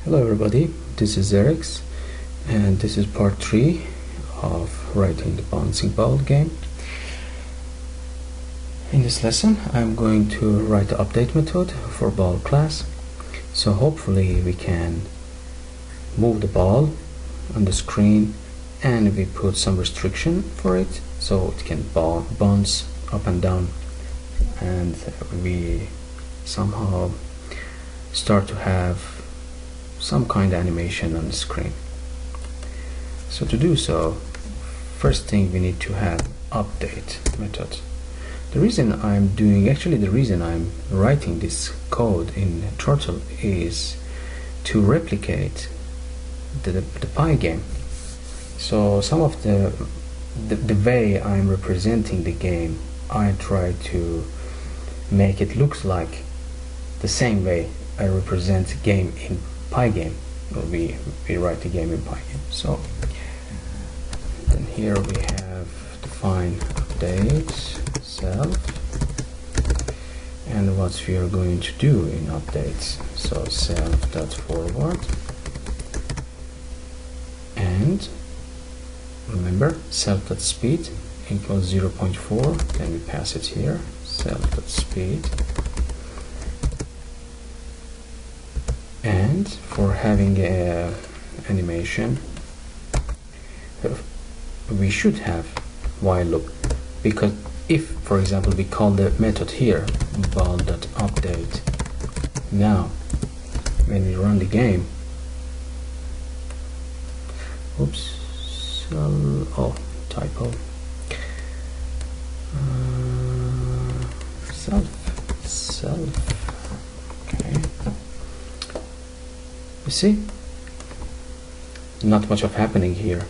Hello everybody, this is Eric's and this is part 3 of writing the bouncing ball game. In this lesson I'm going to write the update method for ball class, so hopefully we can move the ball on the screen and we put some restriction for it so it can bounce up and down, and we somehow start to have some kind of animation on the screen. So to do so, first thing we need to have update method. The reason I'm writing this code in Turtle is to replicate the pie game. So some of the way I'm representing the game, I try to make it look like the same way I represent game in pie game. We write the game in pie game. So then here we have define update self and what we are going to do in updates. So self.forward, and remember self.speed equals 0.4, then we pass it here, self.speed. And for having a animation, we should have while loop, because if, for example, we call the method here ball.update, now when we run the game, typo, self, okay. You see, not much of happening here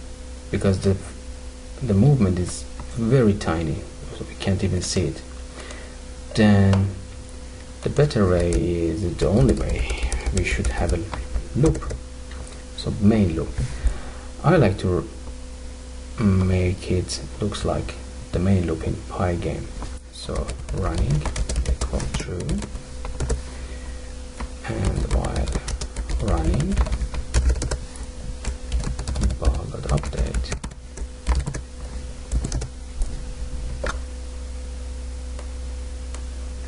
because the movement is very tiny, so we can't even see it. Then the better way is, the only way, we should have a loop, so main loop. I like to make it looks like the main loop in pie game. So running equal true, and while running ball.update.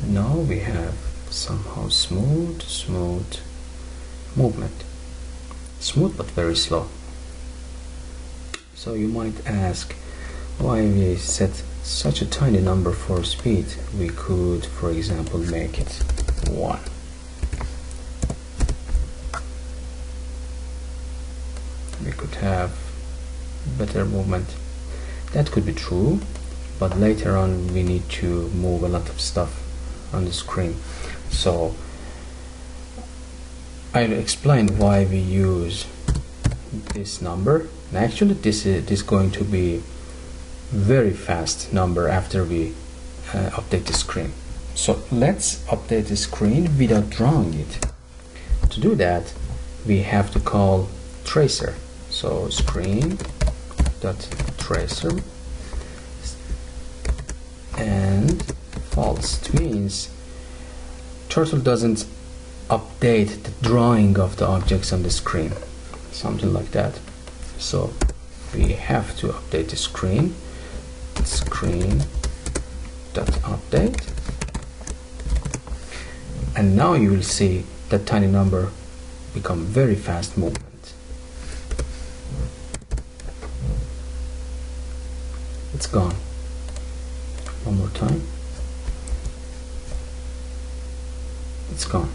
Now we have somehow smooth movement, smooth but very slow. So you might ask why we set such a tiny number for speed. We could, for example, make it 1. We could have better movement. That could be true, but later on we need to move a lot of stuff on the screen. So I'll explain why we use this number. And actually this is going to be very fast number after we update the screen. So let's update the screen without drawing it. To do that, we have to call tracer. So screen.tracer and false. It means Turtle doesn't update the drawing of the objects on the screen, something like that. So we have to update the screen.update, and now you will see that tiny number become very fast movement. It's gone. One more time. It's gone.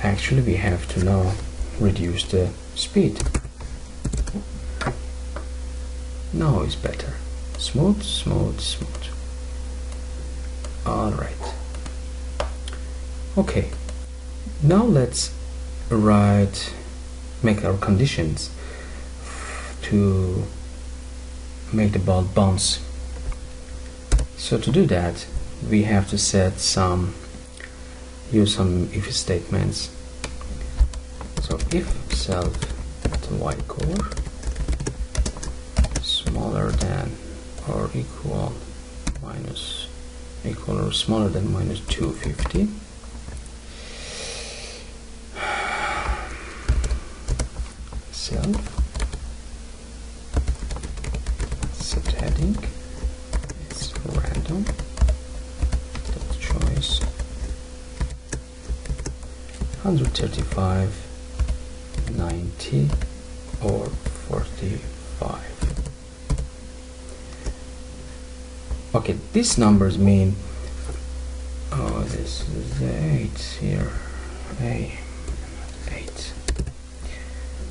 Actually, we have to now reduce the speed. Now it's better. Smooth. Alright. Okay. Now let's make our conditions to make the ball bounce. So to do that, we have to use some if statements. So if self y core smaller than or equal or smaller than minus 250, self, set heading, it's random, dot choice, 135, 90 or 45. Okay, these numbers mean, oh, this is 8 here, 8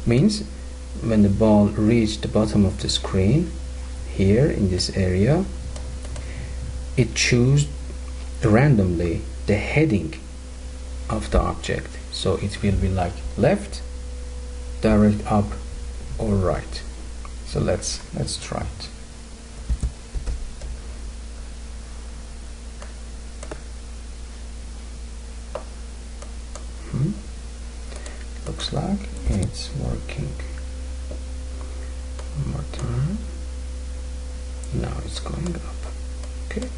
means when the ball reached the bottom of the screen here in this area, it chooses randomly the heading of the object, so it will be like left, direct up, or right. So let's try it. Looks like it's working. One more time. Now it's going up. Okay.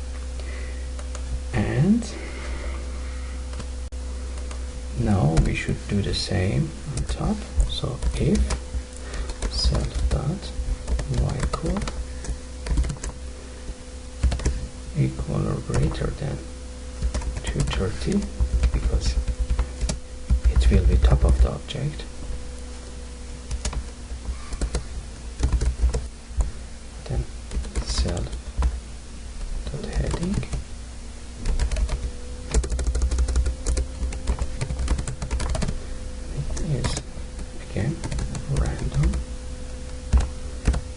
And now we should do the same on top. So if self dot y core equal or greater than 230, because it will be top of the object, then self dot heading is again random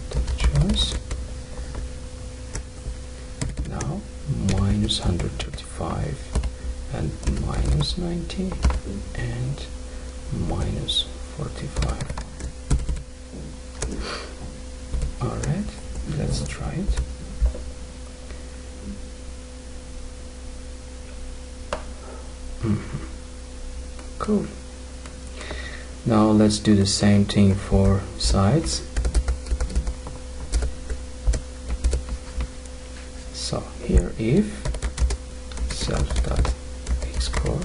dot choice. Now minus 135 and minus 90 and minus 45. Alright, let's try it. Cool. Now let's do the same thing for sides. So here if self dot xcore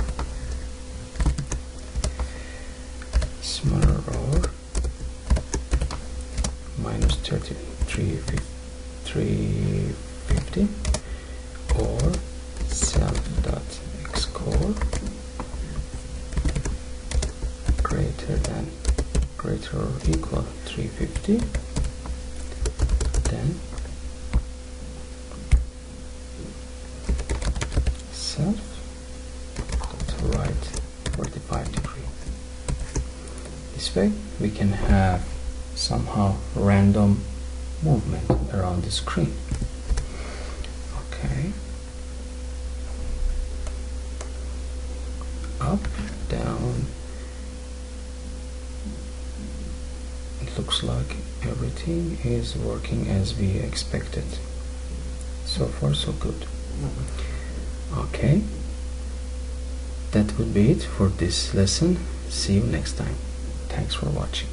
smaller or minus 350 or self dot xcore greater or equal 350, then self dot right 45 degree. This way we can have somehow random movement around the screen. Okay, up, down. It looks like everything is working as we expected. So far so good. Okay, that would be it for this lesson. See you next time. Thanks for watching.